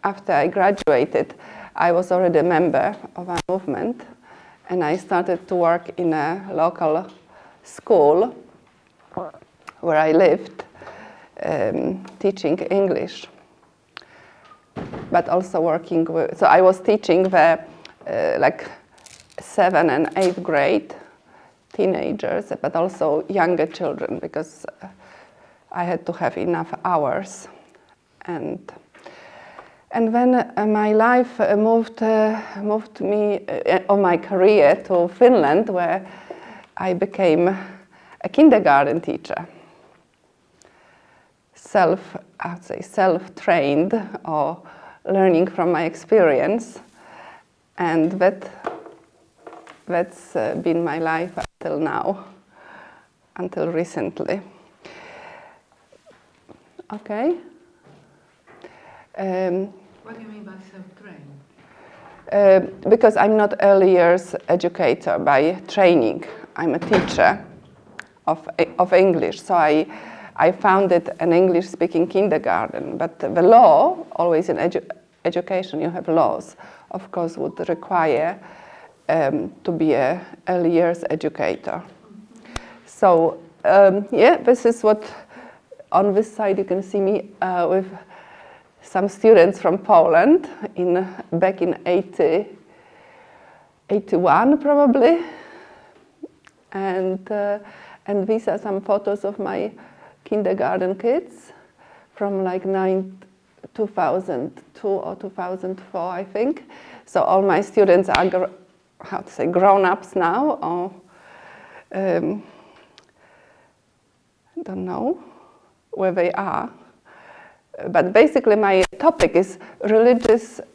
after I graduated, I was already a member of a movement, and I started to work in a local school where I lived, teaching English, but also working with, so I was teaching the like 7th and 8th grade teenagers, but also younger children, because I had to have enough hours. And when my life moved me on my career to Finland, where I became a kindergarten teacher, self-trained, or learning from my experience, and that's been my life until now, until recently. Okay. What do you mean by self-trained? Because I'm not early years educator by training. I'm a teacher of English, so I founded an English-speaking kindergarten. But the law, always in education, you have laws, of course, would require to be an early years educator. So yeah, this is what, on this side you can see me with some students from Poland back in 81 probably, and these are some photos of my kindergarten kids from like 2002 or 2004, I think. So all my students are grown-ups now, or I don't know where they are. But basically my topic is relationship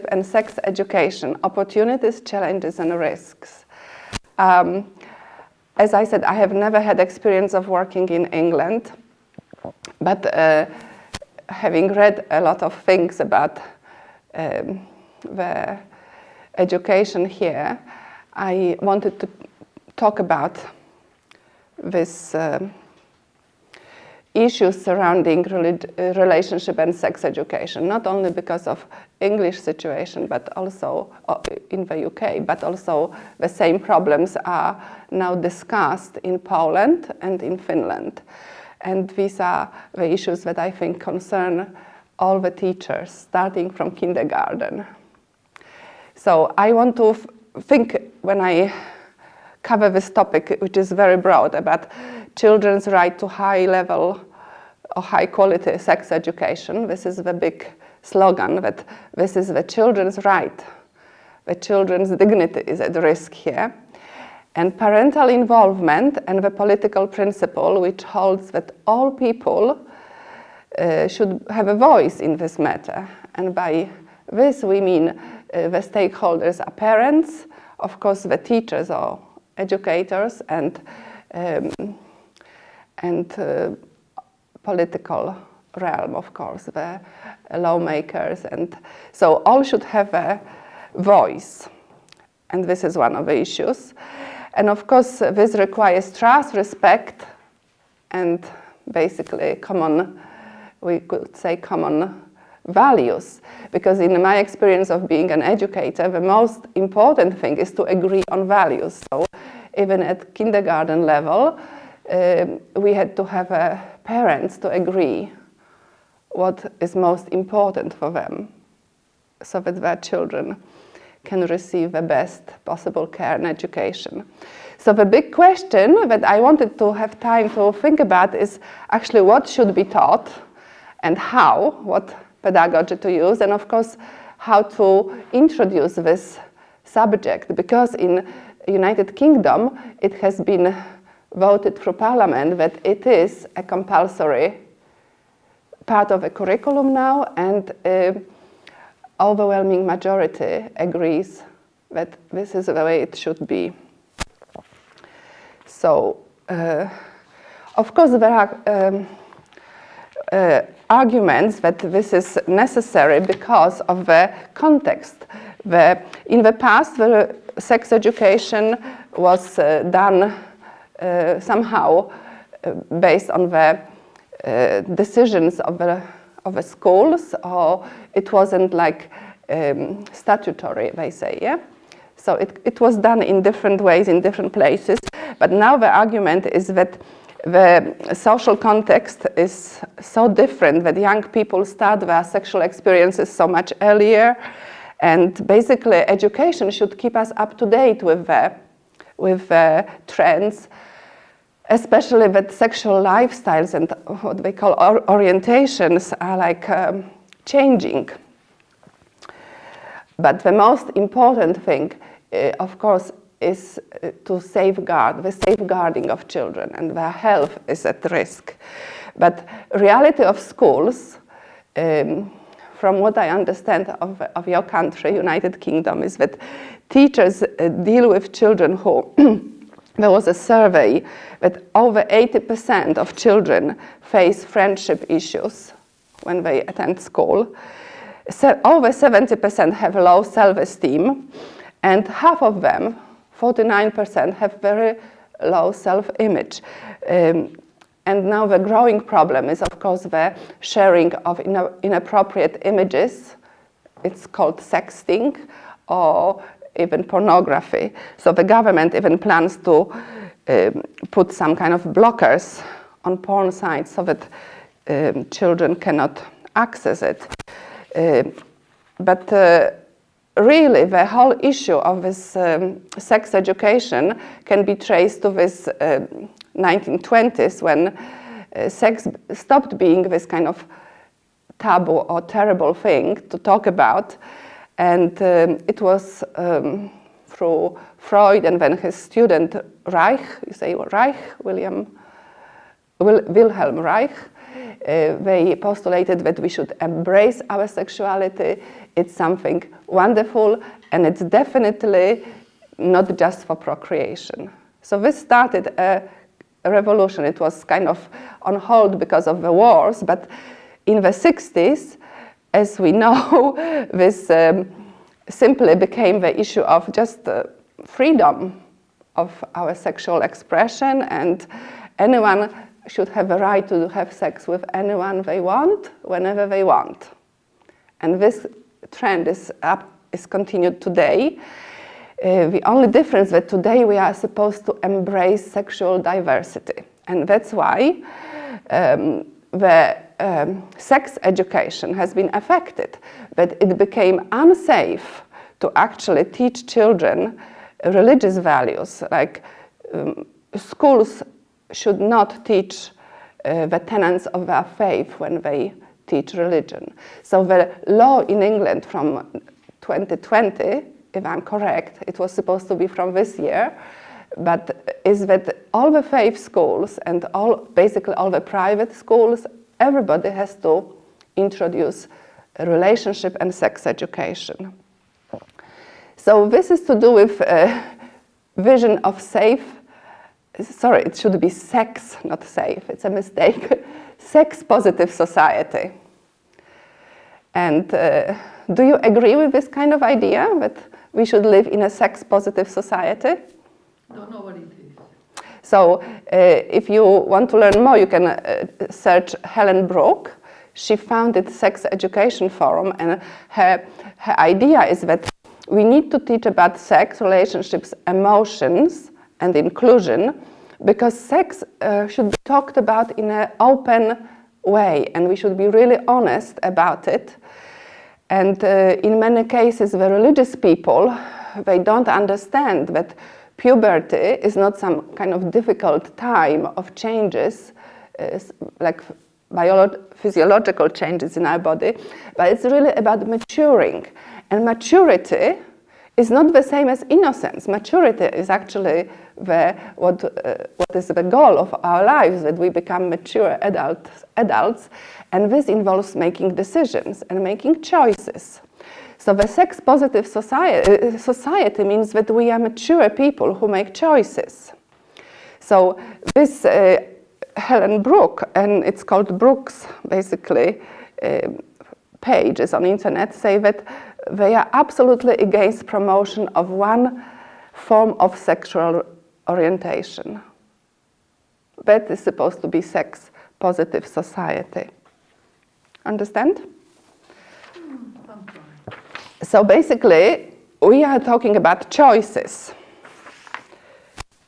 and sex education, opportunities, challenges, and risks. As I said, I have never had experience of working in England, but having read a lot of things about the education here, I wanted to talk about this issues surrounding relationship and sex education, not only because of English situation, but also in the UK, but also the same problems are now discussed in Poland and in Finland. And these are the issues that I think concern all the teachers, starting from kindergarten. So I want to think, when I cover this topic, which is very broad, about children's right to high level or high quality sex education. This is the big slogan, that this is the children's right. The children's dignity is at risk here. And parental involvement and the political principle, which holds that all people should have a voice in this matter. And by this we mean the stakeholders are parents, of course the teachers or educators, and political realm, of course, the lawmakers, and so all should have a voice, and this is one of the issues. And of course this requires trust, respect, and basically common, we could say common values, because in my experience of being an educator, the most important thing is to agree on values. So even at kindergarten level, we had to have parents to agree what is most important for them, so that their children can receive the best possible care and education. So the big question that I wanted to have time to think about is actually what should be taught and how, what pedagogy to use, and of course how to introduce this subject, because in United Kingdom it has been voted through Parliament that it is a compulsory part of a curriculum now, and overwhelming majority agrees that this is the way it should be. So, of course, there are arguments that this is necessary because of the context. In the past, the sex education was done somehow based on the decisions of of the schools, or it wasn't like statutory, they say, yeah? So it was done in different ways in different places, but now the argument is that the social context is so different that young people start their sexual experiences so much earlier, and basically education should keep us up to date with the trends, especially that sexual lifestyles and what they call orientations are like changing. But the most important thing, of course, is to safeguard, the safeguarding of children, and their health is at risk. But reality of schools, from what I understand of your country, United Kingdom, is that teachers deal with children who, there was a survey that over 80% of children face friendship issues when they attend school. So over 70% have low self-esteem, and half of them, 49%, have very low self-image. And now the growing problem is, of course, the sharing of inappropriate images. It's called sexting, or even pornography. So the government even plans to put some kind of blockers on porn sites so that children cannot access it. But really, the whole issue of this sex education can be traced to this 1920s, when sex stopped being this kind of taboo or terrible thing to talk about. And it was through Freud and then his student Reich, you say Reich, Wilhelm Reich, they postulated that we should embrace our sexuality. It's something wonderful, and it's definitely not just for procreation. So this started a revolution. It was kind of on hold because of the wars, but in the 60s, as we know, this simply became the issue of just freedom of our sexual expression, and anyone should have a right to have sex with anyone they want, whenever they want. And this trend is continued today. The only difference that today we are supposed to embrace sexual diversity. And that's why the sex education has been affected, but it became unsafe to actually teach children religious values. Like schools should not teach the tenets of their faith when they teach religion. So the law in England from 2020, if I'm correct, it was supposed to be from this year, but is that all the faith schools and basically all the private schools, everybody has to introduce a relationship and sex education. So this is to do with vision of safe, sorry, it should be sex, not safe, it's a mistake, sex-positive society. And do you agree with this kind of idea, that we should live in a sex-positive society? Don't know what it is. So if you want to learn more, you can search Helen Brooke. She founded Sex Education Forum, and her idea is that we need to teach about sex, relationships, emotions, and inclusion, because sex should be talked about in an open way, and we should be really honest about it. And in many cases, the religious people, they don't understand that puberty is not some kind of difficult time of changes, like physiological changes in our body, but it's really about maturing. And maturity is not the same as innocence. Maturity is actually what is the goal of our lives, that we become mature adults, and this involves making decisions and making choices. So the sex-positive society means that we are mature people who make choices. So this Helen Brooke, and it's called Brooks, basically, pages on internet, say that they are absolutely against promotion of one form of sexual orientation. That is supposed to be sex-positive society. Understand? I'm trying. So basically, we are talking about choices.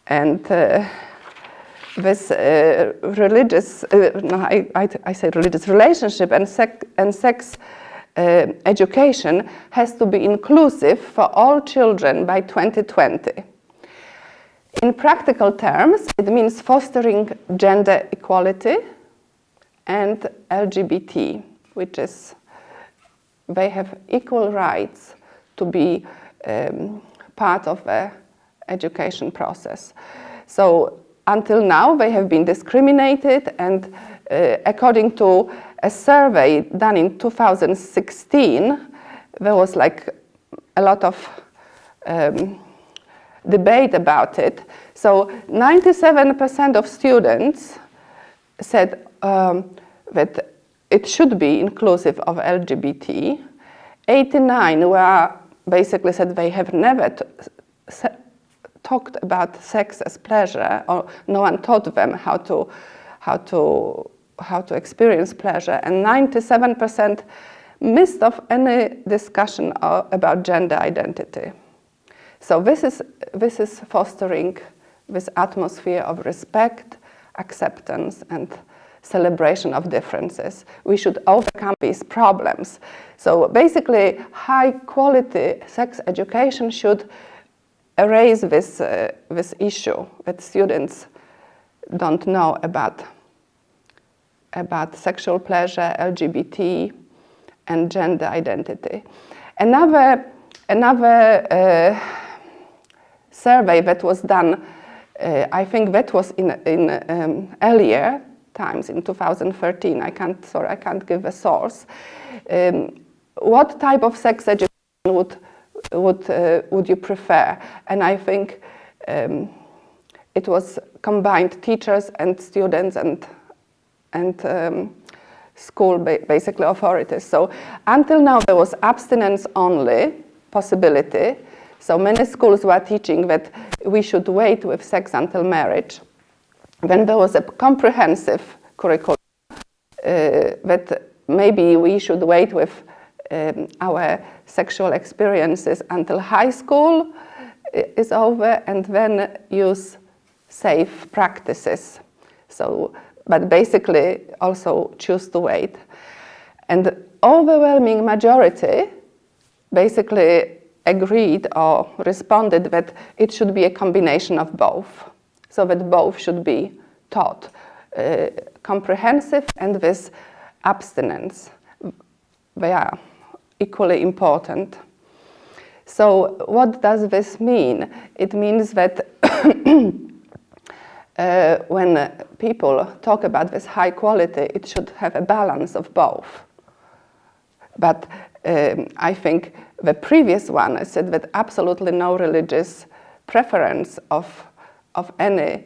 And this religious, I say religious relationship and sex education has to be inclusive for all children by 2020. In practical terms, it means fostering gender equality and LGBT, which is they have equal rights to be part of the education process. So until now, they have been discriminated, and according to a survey done in 2016, there was like a lot of debate about it. So 97% of students said that it should be inclusive of LGBT. 89 were basically said they have never talked about sex as pleasure, or no one taught them how to experience pleasure, and 97% missed of any discussion about gender identity. So this is fostering this atmosphere of respect, acceptance, and celebration of differences. We should overcome these problems. So basically, high quality sex education should erase this issue that students don't know about sexual pleasure, LGBT, and gender identity. Another survey that was done, I think that was in earlier times, in 2013. I can't give a source. What type of sex education would you prefer? And I think it was combined teachers and students and school basically authorities. So until now there was abstinence only possibility. So many schools were teaching that we should wait with sex until marriage. Then there was a comprehensive curriculum that maybe we should wait with our sexual experiences until high school is over, and then use safe practices. So, but basically also choose to wait. And the overwhelming majority basically agreed or responded that it should be a combination of both, so that both should be taught, comprehensive and this abstinence. They are equally important. So what does this mean? It means that when people talk about this high quality, it should have a balance of both. But I think the previous one said that absolutely no religious preference of any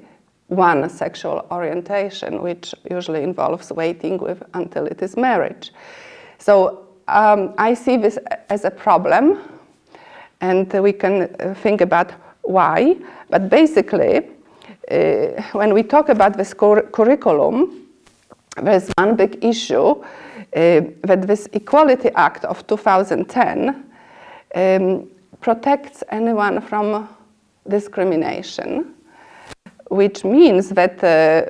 one sexual orientation, which usually involves waiting until it is marriage. So I see this as a problem, and we can think about why. But basically, when we talk about this curriculum, there's one big issue, that this Equality Act of 2010 protects anyone from discrimination, which means that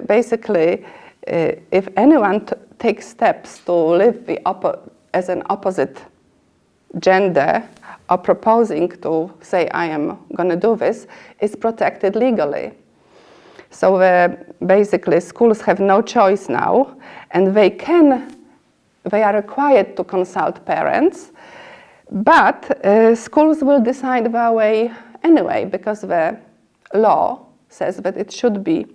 basically if anyone takes steps to live as an opposite gender, or proposing to say, I am going to do this, is protected legally. So basically schools have no choice now, and they are required to consult parents, but schools will decide their way anyway, because the law says that it should be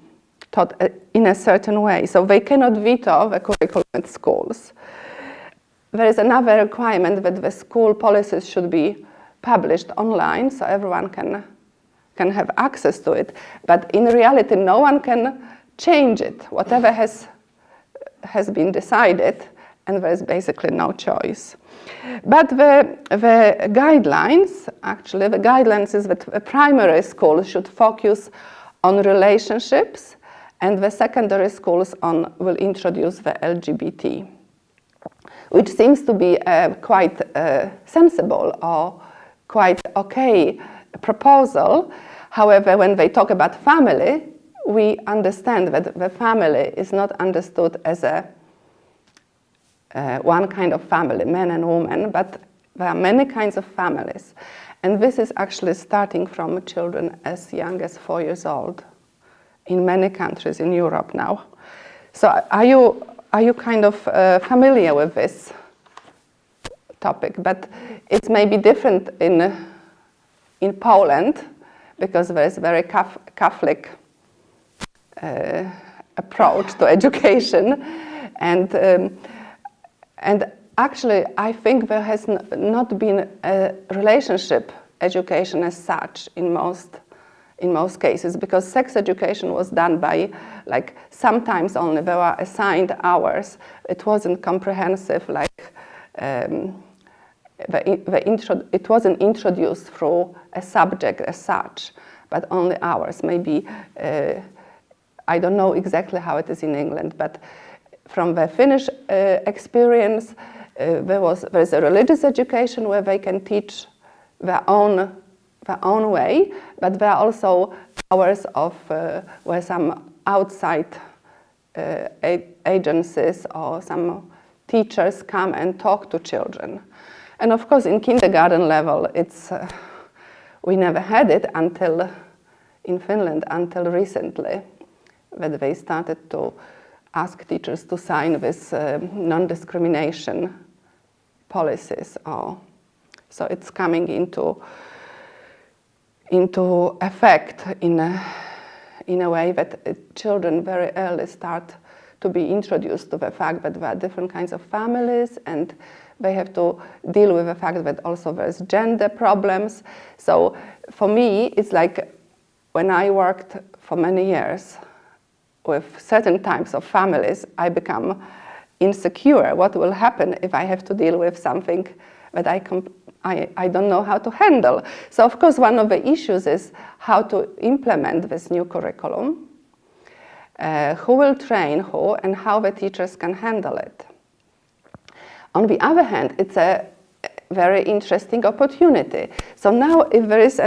taught in a certain way. So they cannot veto the curriculum at schools. There is another requirement that the school policies should be published online, so everyone can have access to it. But in reality, no one can change it. Whatever has been decided, and there is basically no choice. But the guidelines, actually, the guidelines is that the primary schools should focus on relationships, and the secondary schools will introduce the LGBT. which seems to be a quite sensible or quite okay proposal. However, when they talk about family, we understand that the family is not understood as a one kind of family, man and woman, but there are many kinds of families. And this is actually starting from children as young as 4 years old in many countries in Europe now. So are you kind of familiar with this topic? But it's maybe different in Poland, because there is a very Catholic approach to education, and actually I think there has not been a relationship education as such in most cases, because sex education was done by, like, sometimes only there were assigned hours. It wasn't comprehensive, like it wasn't introduced through a subject as such, but only hours. Maybe I don't know exactly how it is in England, but from the Finnish experience, there's a religious education where they can teach their own way, but there are also hours of where some outside agencies or some teachers come and talk to children. And of course, in kindergarten level, we never had it in Finland until recently, that they started to ask teachers to sign this non-discrimination policies. So it's coming into effect in a way that children very early start to be introduced to the fact that there are different kinds of families, and they have to deal with the fact that also there's gender problems. So for me, it's like when I worked for many years with certain types of families, I become insecure. What will happen if I have to deal with something that I don't know how to handle? So of course, one of the issues is how to implement this new curriculum, who will train who, and how the teachers can handle it. On the other hand, it's a very interesting opportunity. So now, if there is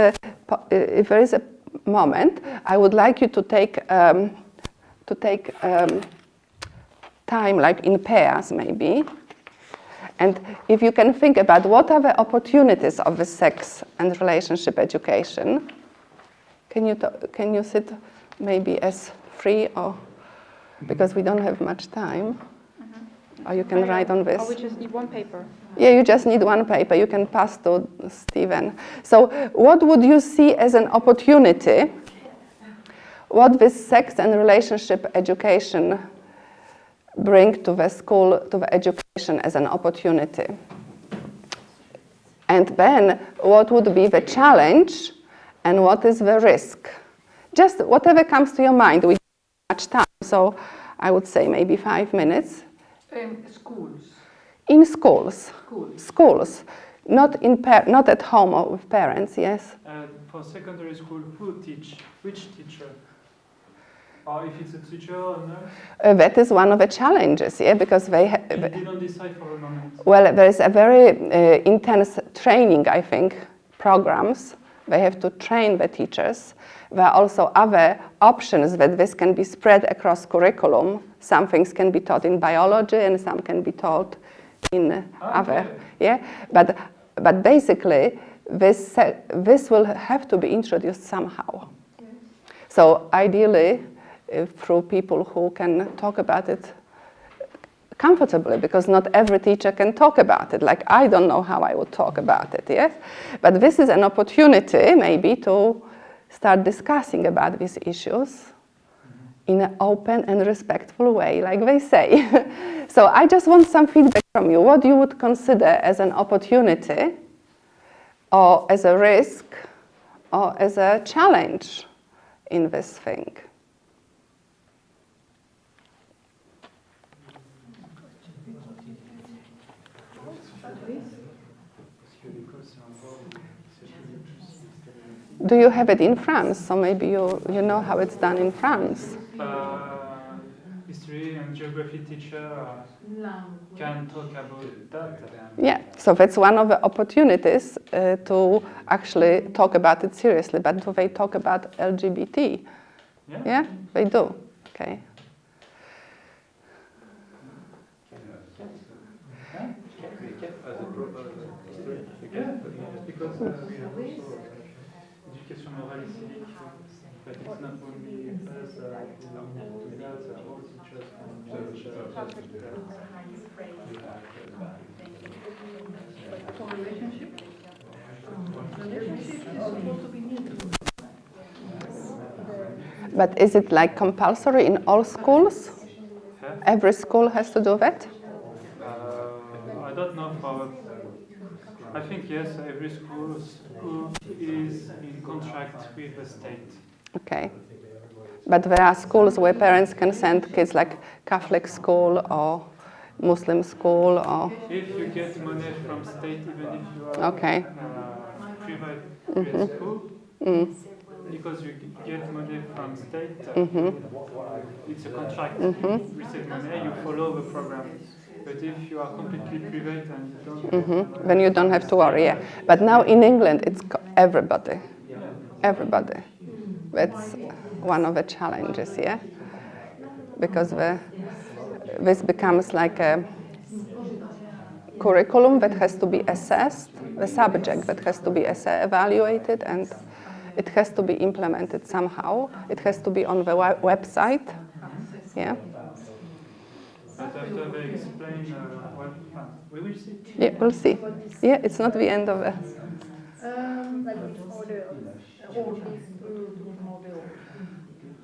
a moment, I would like you to take time, like in pairs maybe, and if you can think about what are the opportunities of the sex and relationship education. Can you sit maybe as free, or because we don't have much time? Or you can write on this. Oh, we just need one paper. Yeah, you just need one paper. You can pass to Stephen. So what would you see as an opportunity? What this sex and relationship education bring to the school, to the education as an opportunity? And then what would be the challenge and what is the risk? Just whatever comes to your mind. We don't have much time, so I would say maybe 5 minutes. Schools. In schools. Schools. Not at home or with parents, yes? For secondary school, who teach? Which teacher? Or if it's a teacher or nurse? That is one of the challenges, yeah, because they didn't decide for a moment. Well, there is a very intense training, I think, programs. They have to train the teachers. There are also other options that this can be spread across curriculum. Some things can be taught in biology and some can be taught in other, yeah. But basically, this will have to be introduced somehow. Yes. So ideally, through people who can talk about it comfortably, because not every teacher can talk about it. Like, I don't know how I would talk about it, yes? But this is an opportunity, maybe, to start discussing about these issues in an open and respectful way, like they say. So I just want some feedback from you. What you would consider as an opportunity, or as a risk, or as a challenge in this thing? Do you have it in France? So maybe you know how it's done in France. history and geography teacher can talk about that. Yeah, so that's one of the opportunities to actually talk about it seriously. But do they talk about LGBT? Yeah, they do. Okay. Yeah, because we have also education morale et civique, but it's not only us who do that, all teachers can teach For relationship? Relationship is supposed to be neutral. But is it like compulsory in all schools? Every school has to do that? I don't know for. I think yes, every school is in contract with the state. Okay. But there are schools where parents can send kids like Catholic school or Muslim school or... If you get money from state, even if you are Okay. Private school, because you get money from state, it's a contract. You receive money, you follow the program. But if you are completely private and you don't... Then you don't have to worry, yeah. But now in England, it's everybody. Everybody. That's one of the challenges, yeah? Because this becomes like a curriculum that has to be assessed, the subject that has to be evaluated, and it has to be implemented somehow. It has to be on the website, yeah? But after they explain we will see. Yeah, we'll see. Yeah, it's not the end of it.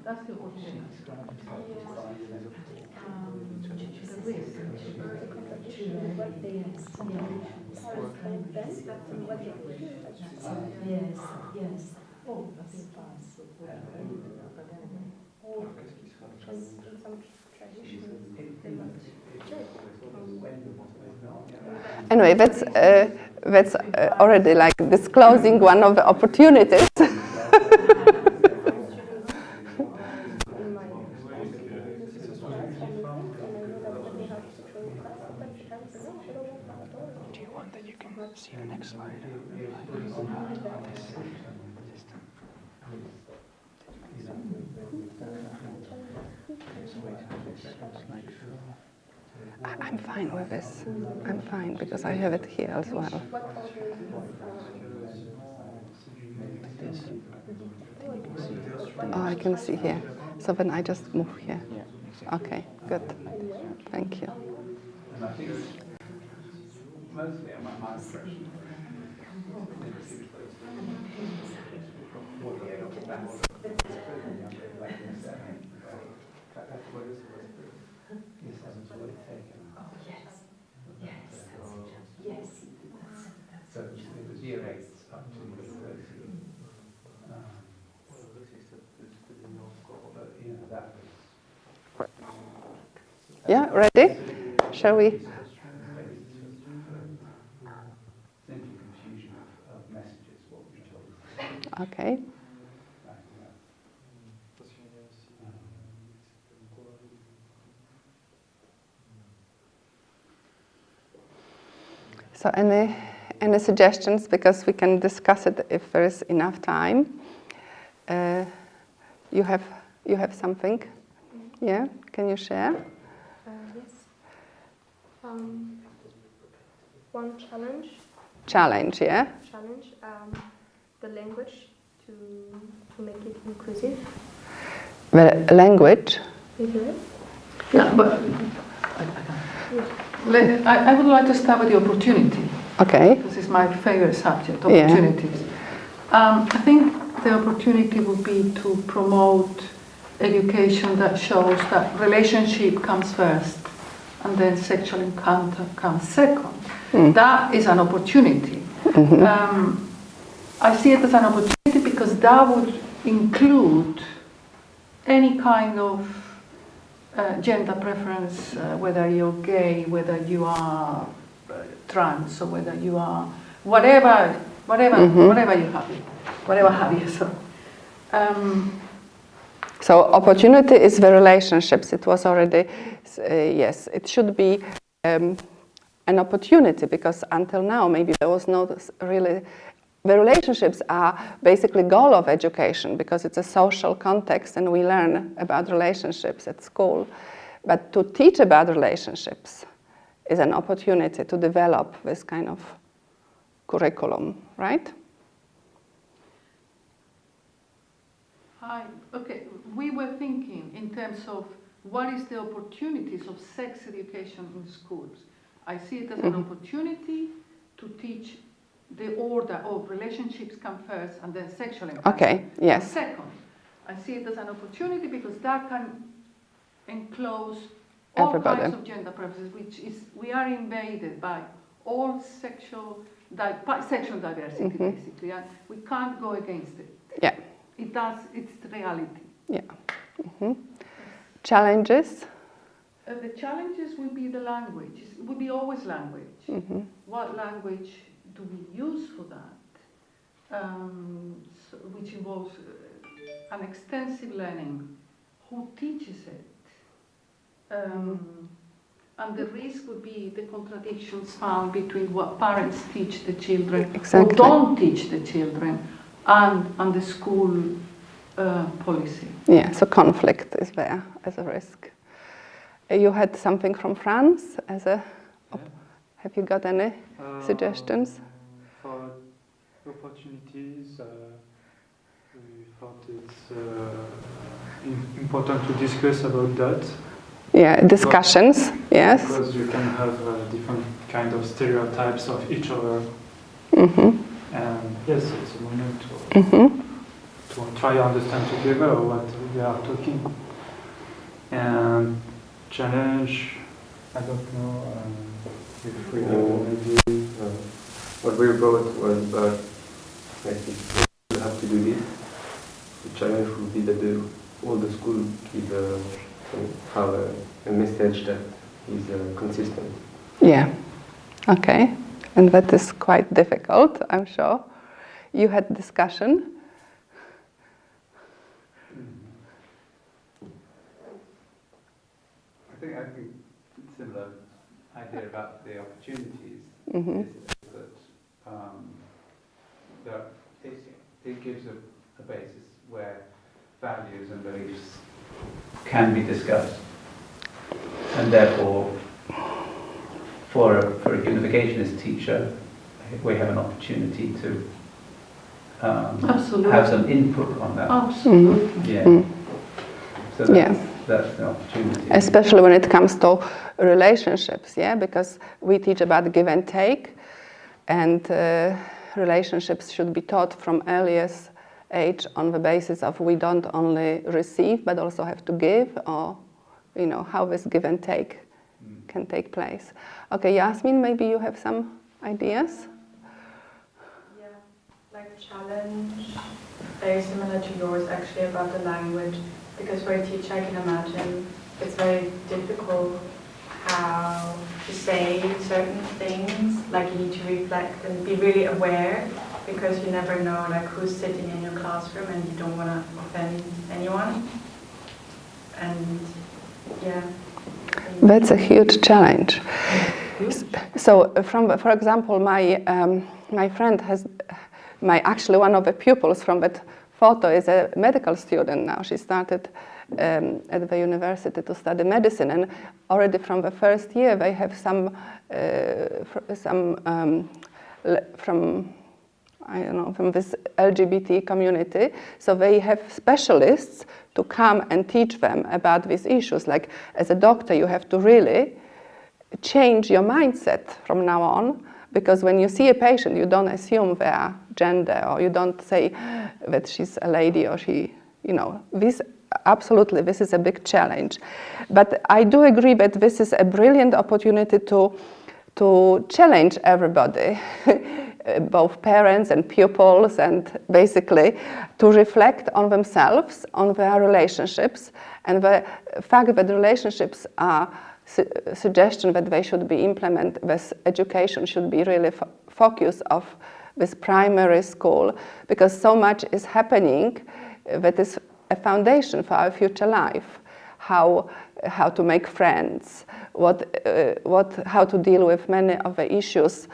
That's the opportunity. Yes. Oh, Anyway, that's already like disclosing one of the opportunities. Do you want that you can see the next slide? I'm fine with this. I'm fine because I have it here as well. Oh, I can see here. So then I just move here. Okay, good. Thank you. Mostly my impression. So it was year 8 up to university. But, you know, that was... Yeah, ready? Shall we? Simply confusion of messages, what we told. Okay. So any suggestions, because we can discuss it if there is enough time. You have something? Yeah, can you share? Yes. One challenge. Challenge, yeah? Challenge the language to make it inclusive. The language? Yeah, but I would like to start with the opportunity. Okay. This is my favorite subject, opportunities. I think the opportunity would be to promote education that shows that relationship comes first and then sexual encounter comes second. That is an opportunity. I see it as an opportunity because that would include any kind of gender preference, whether you're gay, whether you are trans, or whether you are whatever you have, whatever have you. So, So opportunity is the relationships. It was already, yes, it should be an opportunity, because until now maybe there was not really, the relationships are basically goal of education because it's a social context and we learn about relationships at school. But to teach about relationships is an opportunity to develop this kind of curriculum, right? Okay, we were thinking in terms of what is the opportunities of sex education in schools. I see it as an opportunity to teach the order of relationships come first and then sexual empowerment. Okay, yes. Second, I see it as an opportunity because that can enclose all Everybody. kinds of gender preferences, which is, we are invaded by all sexual diversity, basically, and we can't go against it. Yeah, It's the reality. yeah. Challenges? The challenges will be the language. It will be always language. What language do we use for that? Which involves an extensive learning. Who teaches it? And the risk would be the contradictions found between what parents teach the children Exactly. or don't teach the children and the school policy. Yeah, so conflict is there as a risk. You had something from France as a. Have you got any suggestions? For opportunities, we thought it's important to discuss about that. Yeah, discussions. Yes. Because you can have different kind of stereotypes of each other. And yes, it's a moment to try to understand together what we are talking. And challenge, I don't know if we maybe. What we wrote was about, like, you have to do this. The challenge would be that all the schools have a message that is consistent. Yeah. Okay. And that is quite difficult, I'm sure. You had discussion. I think similar idea about the opportunities Mhm. is that it gives a basis where values and beliefs can be discussed, and therefore, for a unificationist teacher, we have an opportunity to Absolutely. have some input on that. Absolutely. Yeah. So that's, Yeah. that's the opportunity. Especially when it comes to relationships, yeah, because we teach about give and take, and relationships should be taught from earliest age on the basis of we don't only receive but also have to give, or how this give and take can take place. Okay, Yasmin, maybe you have some ideas? Yeah, like challenge, very similar to yours actually about the language, because for a teacher I can imagine it's very difficult how to say certain things, like you need to reflect and be really aware, because you never know like who's sitting in your classroom and you don't want to offend anyone. And yeah. That's a huge challenge. So, for example, my friend actually one of the pupils from that photo is a medical student now. She started at the university to study medicine, and already from the first year they have some from this LGBT community. So they have specialists to come and teach them about these issues. Like as a doctor, you have to really change your mindset from now on, because when you see a patient, you don't assume their gender, or you don't say that she's a lady or she, this is a big challenge. But I do agree that this is a brilliant opportunity to challenge everybody, both parents and pupils, and basically to reflect on themselves, on their relationships, and the fact that relationships are suggestion that they should be implemented, this education should be really focus of this primary school, because so much is happening that is a foundation for our future life. How to make friends, how to deal with many of the issues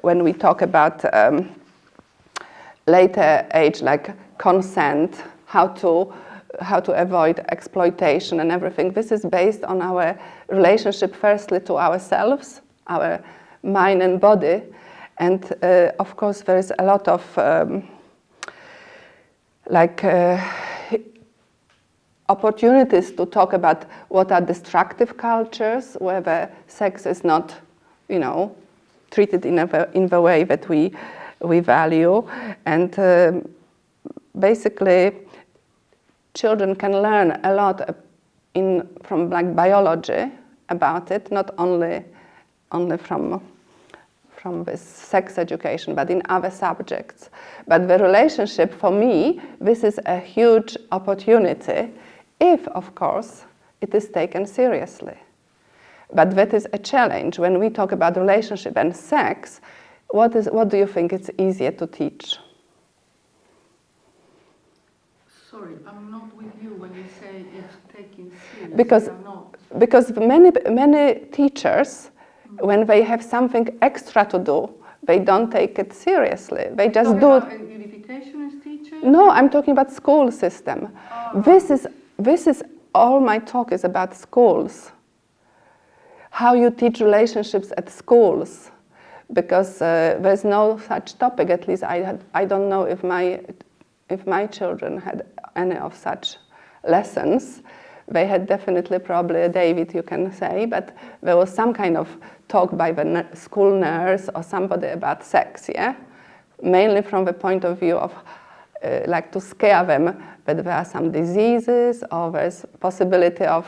when we talk about later age, like consent, how to avoid exploitation and everything. This is based on our relationship, firstly, to ourselves, our mind and body, and of course there is a lot of opportunities to talk about what are destructive cultures, where the sex is not, treated in the way that we value, and basically children can learn a lot from biology about it, not only from this sex education, but in other subjects. But the relationship, for me, this is a huge opportunity if, of course, it is taken seriously. But that is a challenge. When we talk about relationship and sex, what do you think it's easier to teach? Sorry, I'm not with you when you say it's taken seriously. Because many teachers, when they have something extra to do, they don't take it seriously. They just do it. Unificationist teachers? No, I'm talking about school system. This is all my talk is about schools. How you teach relationships at schools, because there's no such topic. At least I don't know if my children had any of such lessons. They had definitely, probably, David, you can say, but there was some kind of talk by the school nurse or somebody about sex, yeah? Mainly from the point of view of to scare them that there are some diseases or there's possibility of,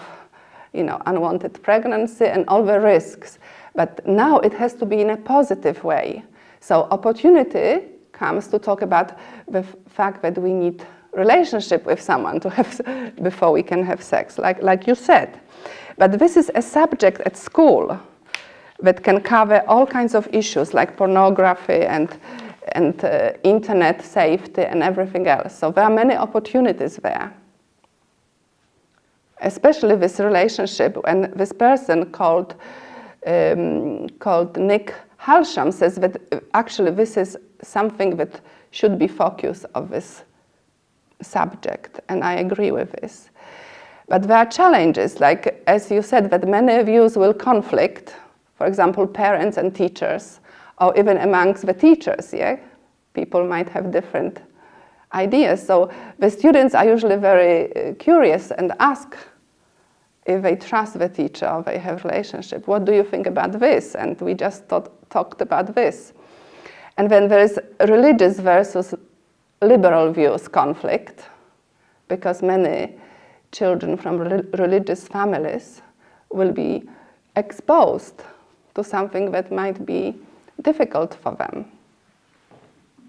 unwanted pregnancy and all the risks. But now it has to be in a positive way. So opportunity comes to talk about the fact that we need relationship with someone to have before we can have sex, like you said. But this is a subject at school that can cover all kinds of issues like pornography and internet safety and everything else. So there are many opportunities there. Especially this relationship, and this person called Nick Halsham says that actually this is something that should be focus of this subject, and I agree with this. But there are challenges, like as you said, that many views will conflict, for example, parents and teachers, or even amongst the teachers, yeah? People might have different ideas. So the students are usually very curious and ask if they trust the teacher or they have relationship. What do you think about this? And we just talked about this. And then there is religious versus liberal views conflict, because many children from religious families will be exposed to something that might be difficult for them.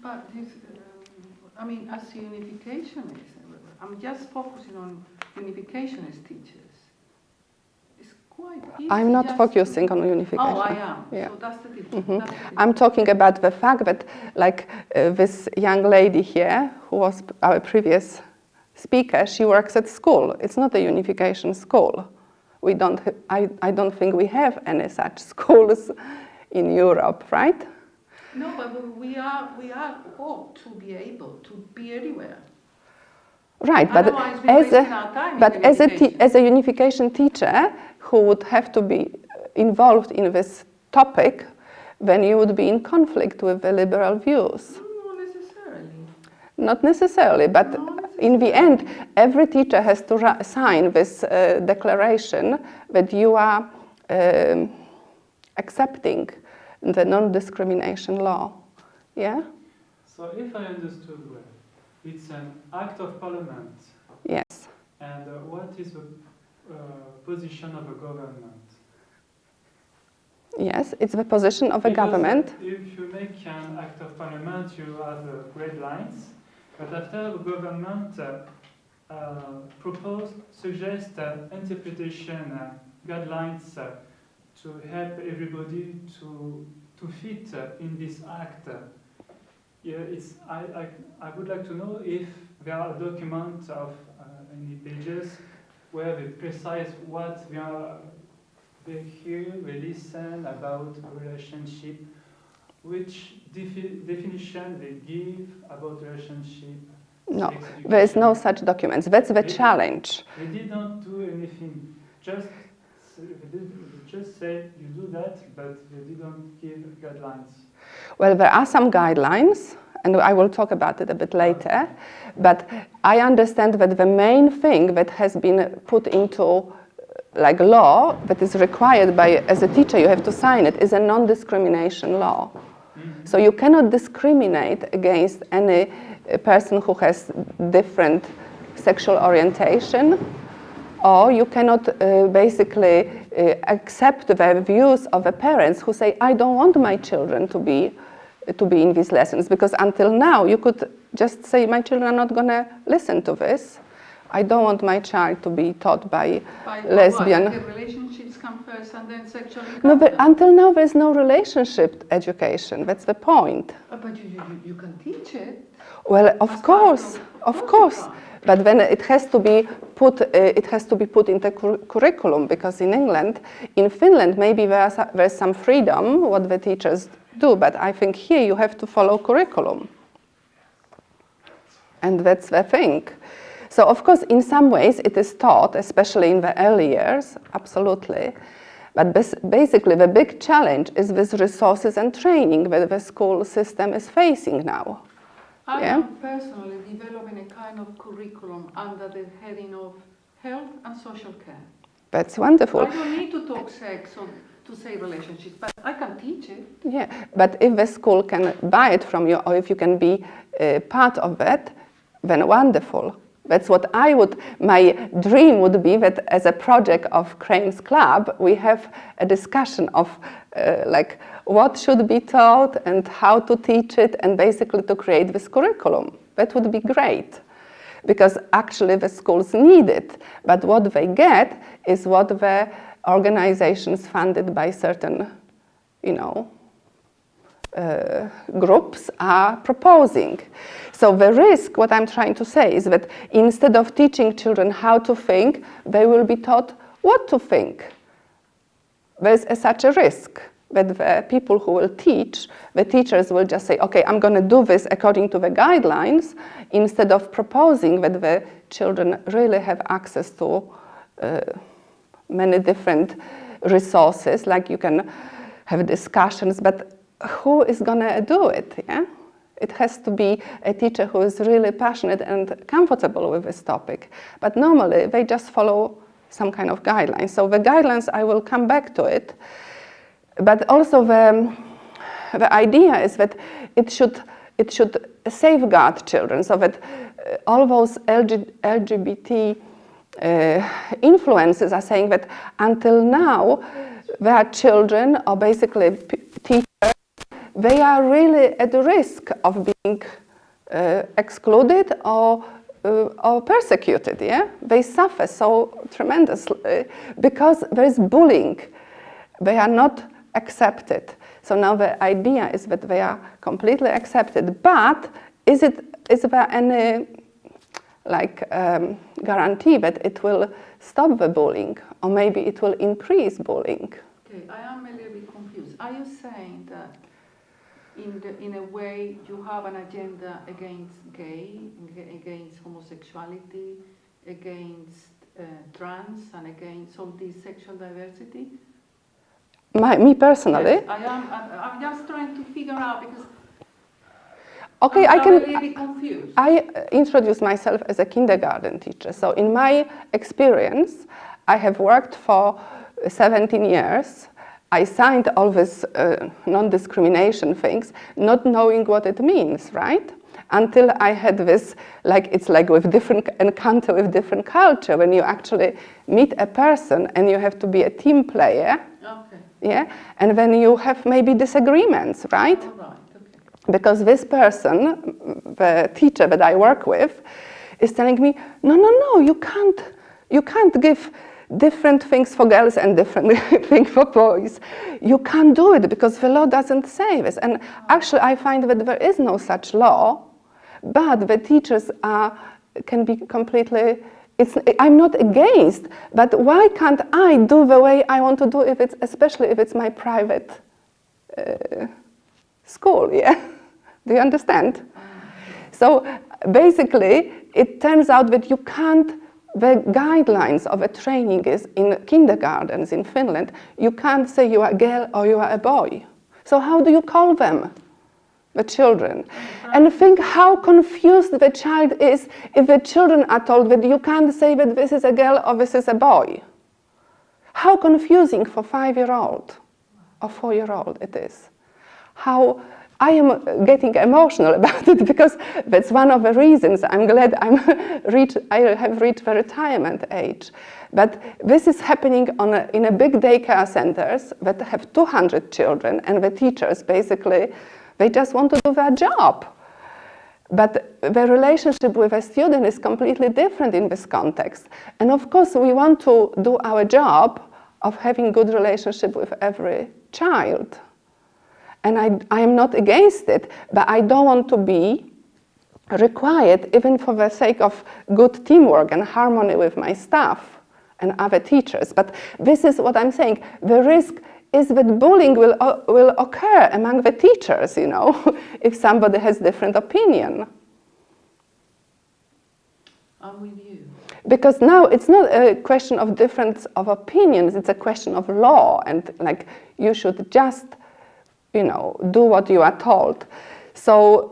But this, as a unificationist, I'm just focusing on unificationist teachers. It's quite easy. I'm not focusing on unification. Oh, I am. Yeah. So that's the difference. Mm-hmm. That's the difference. I'm talking about the fact that, this young lady here, who was our previous speaker, she works at school. It's not a unification school. We don't. I don't think we have any such schools in Europe, right? No, but we are ought to be able to be anywhere. Right, but Otherwise we're wasting our time in as a unification teacher who would have to be involved in this topic, then you would be in conflict with the liberal views. Not necessarily. Not necessarily, but in the end, every teacher has to sign this declaration that you are accepting the non-discrimination law. Yeah? So if I understood well, it's an act of parliament. Yes. And what is the position of a government? Yes, it's the position of a Because government. If you make an act of parliament, you have guidelines, but after the government suggest interpretation guidelines to help everybody to fit in this act. Yeah, I would like to know if there are documents of any pages where they precise what they hear, they listen about relationship, which definition they give about relationship. No, sex there is no education. such documents. That's the challenge. They did not do anything. They just said you do that, but they didn't give guidelines. Well, there are some guidelines, and I will talk about it a bit later, but I understand that the main thing that has been put into like law that is required by, as a teacher, you have to sign it, is a non-discrimination law. So you cannot discriminate against any person who has different sexual orientation, or you cannot basically accept the views of the parents who say, I don't want my children to be in these lessons, because until now you could just say, my children are not going to listen to this. I don't want my child to be taught by lesbian. What? The relationships come first and then sexual No, but encounter. until now there's no relationship education. That's the point. But you can teach it. Well, As of part course, of of course course. you can. But then it has to be put. It has to be put into curriculum, because in England, in Finland, maybe there's some freedom what the teachers do. But I think here you have to follow curriculum, and that's the thing. So of course, in some ways, it is taught, especially in the early years, absolutely. But basically, the big challenge is with resources and training that the school system is facing now. I Yeah. am personally developing a kind of curriculum under the heading of health and social care. That's wonderful. I don't need to talk sex or to say relationships, but I can teach it. Yeah, but if the school can buy it from you, or if you can be part of it, then wonderful. That's what my dream would be, that as a project of Crane's Club, we have a discussion of like what should be taught and how to teach it, and basically to create this curriculum. That would be great, because actually the schools need it. But what they get is what the organizations funded by certain, groups are proposing. So the risk, what I'm trying to say, is that instead of teaching children how to think, they will be taught what to think. There's such a risk that the people who will teach, the teachers will just say, okay, I'm going to do this according to the guidelines, instead of proposing that the children really have access to many different resources, like you can have discussions, but who is going to do it? Yeah? It has to be a teacher who is really passionate and comfortable with this topic. But normally they just follow some kind of guidelines. So the guidelines, I will come back to it. But also the idea is that it should safeguard children, so that all those LGBT influences are saying that until now, their children, or basically teachers, they are really at risk of being excluded or persecuted. Yeah, they suffer so tremendously because there is bullying. They are not accepted. So now the idea is that they are completely accepted. But is there any guarantee that it will stop the bullying, or maybe it will increase bullying? Okay, I am a little bit confused. Are you saying that in a way you have an agenda against gay, against homosexuality, against trans, and against all this sexual diversity? Me personally? Yes, I'm just trying to figure out, because Okay, I'm a little bit confused. I introduced myself as a kindergarten teacher. So in my experience, I have worked for 17 years. I signed all these non-discrimination things, not knowing what it means, right? Until I had this, it's like with different encounter with different culture, when you actually meet a person and you have to be a team player, Okay, yeah? And then you have maybe disagreements, right? all right, okay. Because this person, the teacher that I work with, is telling me, no, you can't give different things for girls and different things for boys. You can't do it because the law doesn't say this. And actually, I find that there is no such law, but the teachers can be completely. I'm not against, but why can't I do the way I want to do it, especially if it's my private school, yeah? Do you understand? So basically, it turns out that you can't, the guidelines of a training is in kindergartens in Finland, you can't say you are a girl or you are a boy. So how do you call them? The children. And think how confused the child is if the children are told that you can't say that this is a girl or this is a boy. How confusing for 5-year-old or 4-year-old it is. How I am getting emotional about it because that's one of the reasons I'm glad I have reached the retirement age. But this is happening in a big daycare centers that have 200 children, and the teachers basically, they just want to do their job. But the relationship with a student is completely different in this context. And of course, we want to do our job of having good relationship with every child. And I am not against it, but I don't want to be required, even for the sake of good teamwork and harmony with my staff and other teachers. But this is what I'm saying. The risk is that bullying will occur among the teachers, you know, if somebody has different opinion. I'm with you. Because now it's not a question of difference of opinions, it's a question of law, and like you should just, you know, do what you are told. So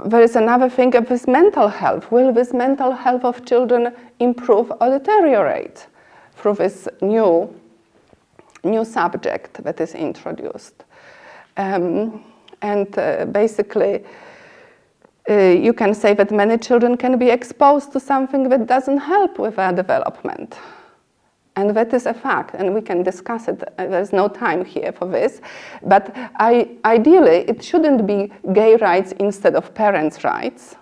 there is another thing of this mental health. Will this mental health of children improve or deteriorate through this new subject that is introduced? Basically, you can say that many children can be exposed to something that doesn't help with their development. And that is a fact, and we can discuss it. There's no time here for this. But ideally, it shouldn't be gay rights instead of parents' rights.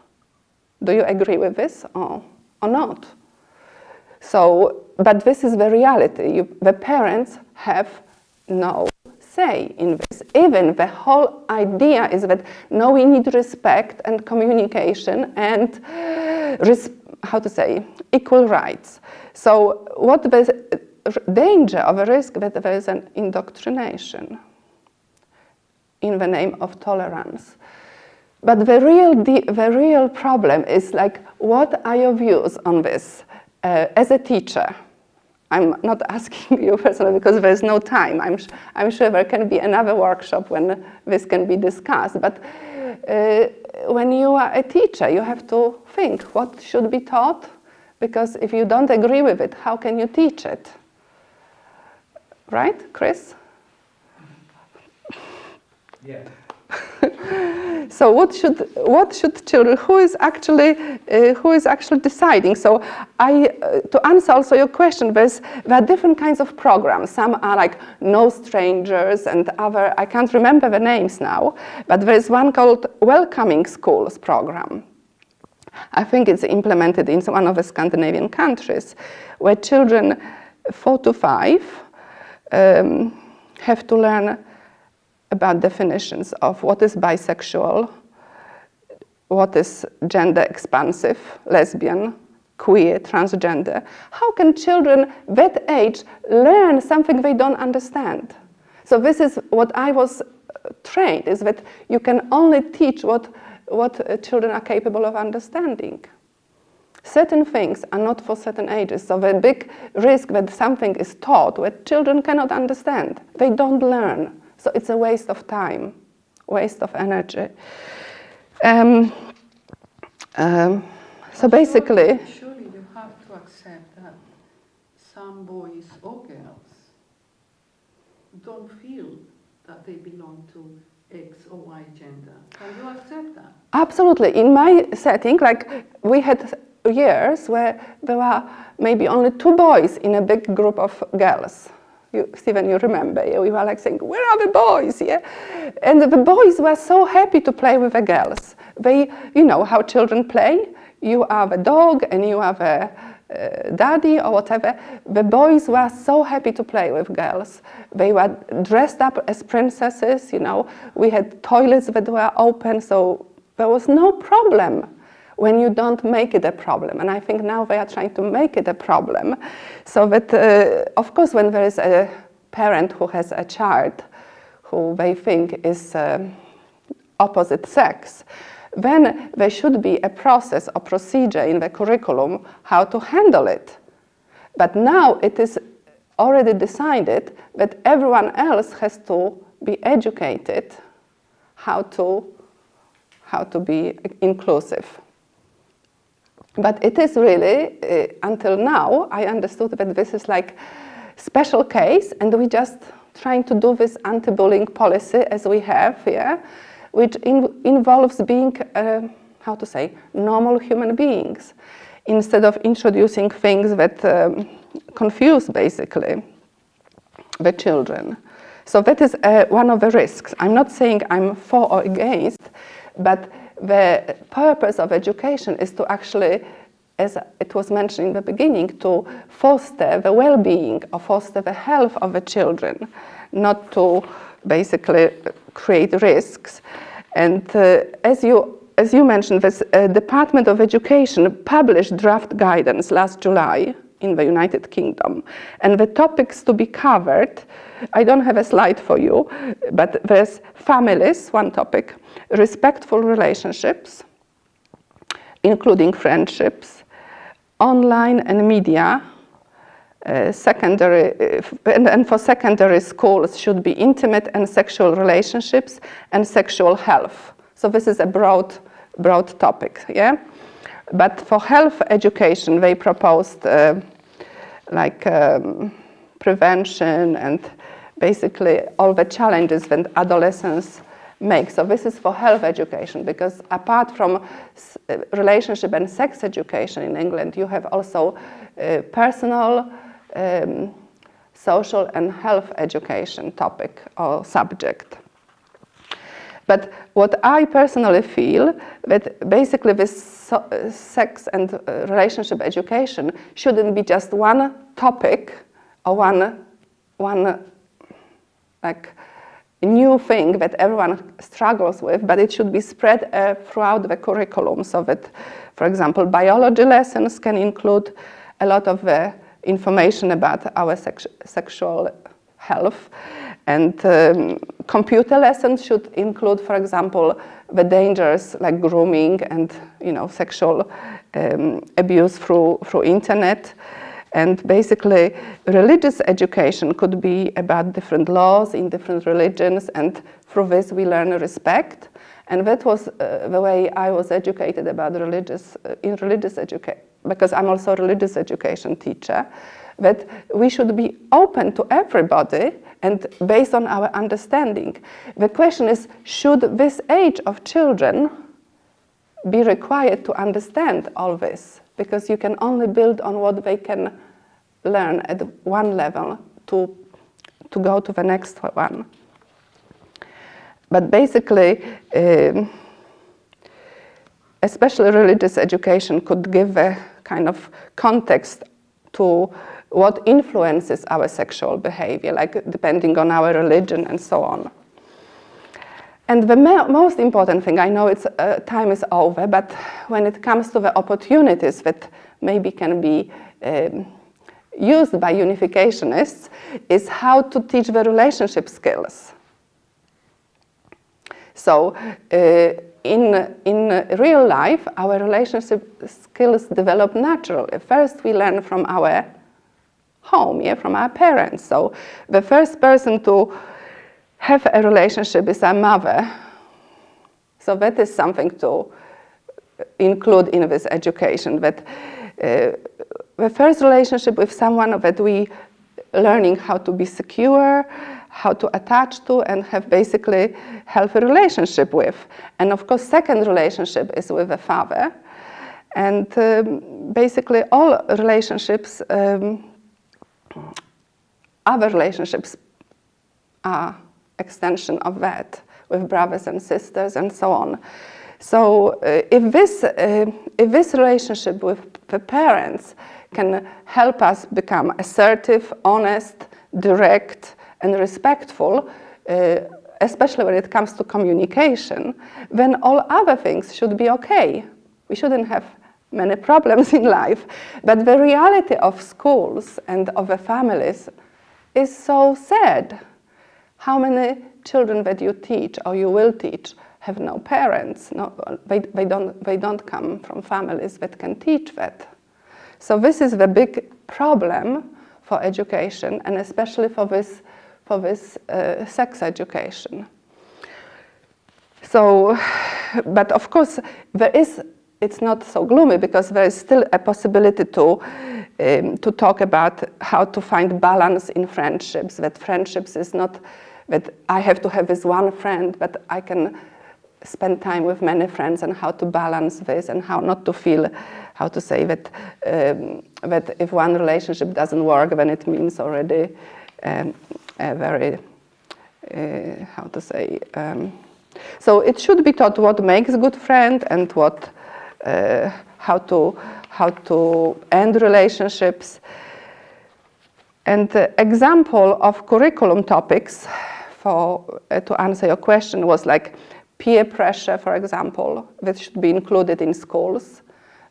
Do you agree with this or not? So, but this is the reality. The parents have no say in this. Even the whole idea is that no, we need respect and communication and equal rights. So what the danger of a risk that there is an indoctrination in the name of tolerance. But the real problem is like, what are your views on this? As a teacher, I'm not asking you personally because there's no time. I'm sure there can be another workshop when this can be discussed. But when you are a teacher, you have to think what should be taught, because if you don't agree with it, how can you teach it? Right, Chris? Yeah. So what should children? Who is actually deciding? So to answer also your question, there are different kinds of programs. Some are like No Strangers, and other, I can't remember the names now, but there is one called Welcoming Schools program. I think it's implemented in one of the Scandinavian countries, where children 4 to 5 have to learn about definitions of what is bisexual, what is gender expansive, lesbian, queer, transgender. How can children that age learn something they don't understand? So this is what I was trained, is that you can only teach what children are capable of understanding. Certain things are not for certain ages, so the big risk that something is taught that children cannot understand. They don't learn. So it's a waste of time, waste of energy. So basically... Surely you have to accept that some boys or girls don't feel that they belong to X or Y gender. Can you accept that? Absolutely. In my setting, like we had years where there were maybe only 2 boys in a big group of girls. Stephen, you remember, we were like saying, where are the boys, yeah? And the boys were so happy to play with the girls. They, you know how children play. You are the dog and you are daddy or whatever, the boys were so happy to play with girls. They were dressed up as princesses, you know. We had toilets that were open, so there was no problem when you don't make it a problem. And I think now they are trying to make it a problem. So that, of course, when there is a parent who has a child who they think is opposite sex, then there should be a process or procedure in the curriculum how to handle it. But now it is already decided that everyone else has to be educated how to be inclusive. But it is really, until now, I understood that this is like special case, and we just trying to do this anti-bullying policy as we have here, which involves being, how to say, normal human beings, instead of introducing things that confuse, basically, the children. So that is one of the risks. I'm not saying I'm for or against, but the purpose of education is to actually, as it was mentioned in the beginning, to foster the well-being or foster the health of the children, not to basically create risks. And as you mentioned, this Department of Education published draft guidance last July in the United Kingdom. And the topics to be covered, I don't have a slide for you, but there's families, one topic, respectful relationships, including friendships, online and media, secondary, and for secondary schools should be intimate and sexual relationships and sexual health. So this is a broad topic, yeah? But for health education, they proposed prevention and basically all the challenges that adolescents make. So this is for health education, because apart from relationship and sex education in England, you have also personal, social and health education topic or subject. But what I personally feel, that basically this sex and relationship education shouldn't be just one topic or one like new thing that everyone struggles with, but it should be spread throughout the curriculum, so that, for example, biology lessons can include a lot of information about our sexual health, and computer lessons should include, for example, the dangers like grooming and sexual abuse through internet. And basically, religious education could be about different laws in different religions, and through this we learn respect. And that was the way I was educated about religious education, because I'm also a religious education teacher, that we should be open to everybody and based on our understanding. The question is, should this age of children be required to understand all this? Because you can only build on what they can learn at one level to go to the next one. But basically, especially religious education could give a kind of context to what influences our sexual behavior, like depending on our religion and so on. And the most important thing, I know it's time is over, but when it comes to the opportunities that maybe can be used by unificationists, is how to teach the relationship skills. So in real life, our relationship skills develop naturally. First, we learn from our home, from our parents. So the first person to have a relationship is our mother. So that is something to include in this education, that the first relationship with someone that we learning how to be secure, how to attach to, and have basically healthy relationship with. And of course, second relationship is with a father. And basically all relationships, other relationships are extension of that, with brothers and sisters and so on. So if this relationship with the parents can help us become assertive, honest, direct, and respectful, especially when it comes to communication, then all other things should be okay. We shouldn't have many problems in life. But the reality of schools and of the families is so sad. How many children that you teach or you will teach have no parents? No, they don't come from families that can teach that. So this is the big problem for education, and especially for this sex education. So, but of course, it's not so gloomy, because there is still a possibility to talk about how to find balance in friendships, that friendships is not that I have to have this one friend, but I can spend time with many friends, and how to balance this, and how not to feel, how to say that, that if one relationship doesn't work, then it means already a very, how to say, so it should be taught what makes a good friend, and what, how to end relationships. And the example of curriculum topics to answer your question was like peer pressure, for example, that should be included in schools,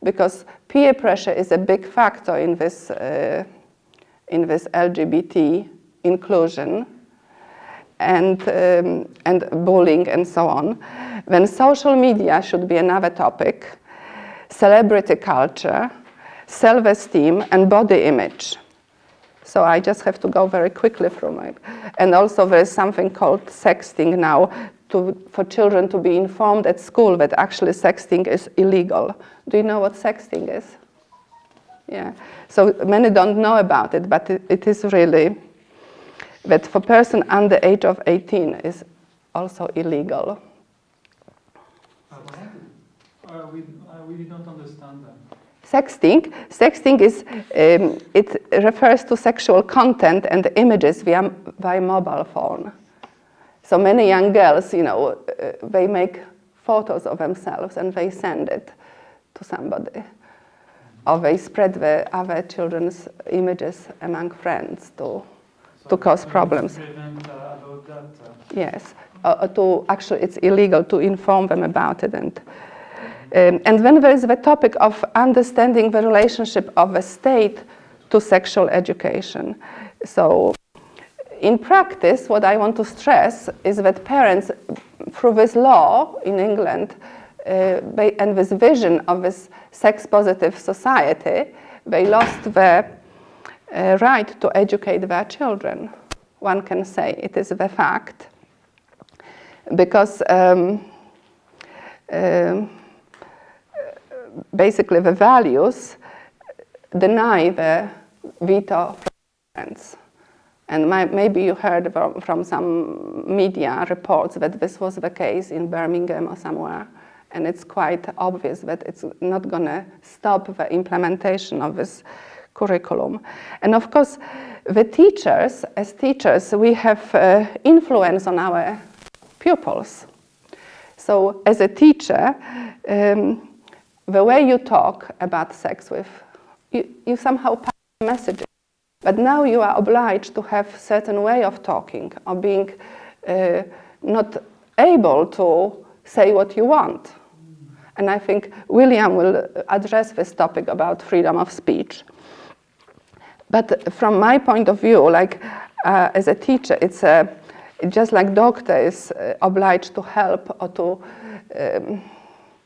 because peer pressure is a big factor in this LGBT inclusion and bullying and so on. Then social media should be another topic, celebrity culture, self-esteem, and body image. So I just have to go very quickly through my, and also there is something called sexting now, for children to be informed at school that actually sexting is illegal. Do you know what sexting is? Yeah. So many don't know about it, but it is really, that for person under the age of 18 is also illegal. We don't understand that. Sexting is, it refers to sexual content and images via mobile phone. So many young girls, they make photos of themselves and they send it to somebody. Or they spread the other children's images among friends to cause problems. Prevent about that. Yes, actually it's illegal to inform them about it. And then there is the topic of understanding the relationship of the state to sexual education. So in practice, what I want to stress is that parents, through this law in England, and this vision of this sex-positive society, they lost the right to educate their children. One can say it is the fact. Because basically the values deny the veto from parents. And maybe you heard from some media reports that this was the case in Birmingham or somewhere. And it's quite obvious that it's not going to stop the implementation of this curriculum. And of course, the teachers, as teachers, we have influence on our pupils. So as a teacher, the way you talk about sex with, you somehow pass a message. But now you are obliged to have a certain way of talking, or being not able to say what you want. And I think William will address this topic about freedom of speech. But from my point of view, as a teacher, it's just like doctor is obliged to help or to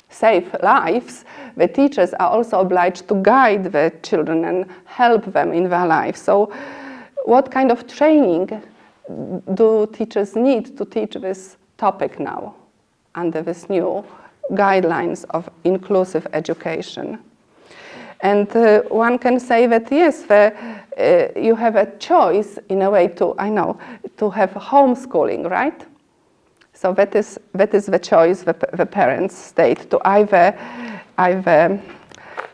save lives, the teachers are also obliged to guide the children and help them in their life. So what kind of training do teachers need to teach this topic now under this new guidelines of inclusive education? And one can say that yes, you have a choice in a way to have homeschooling, right? So that is the choice the parents state, to either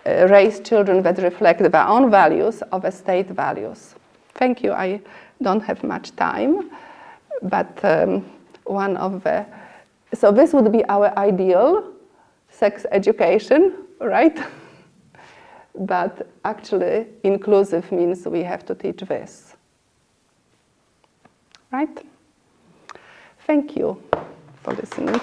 raise children that reflect their own values or the state values. Thank you. I don't have much time, but so this would be our ideal sex education, right? but actually inclusive means we have to teach this. Right? Thank you for listening.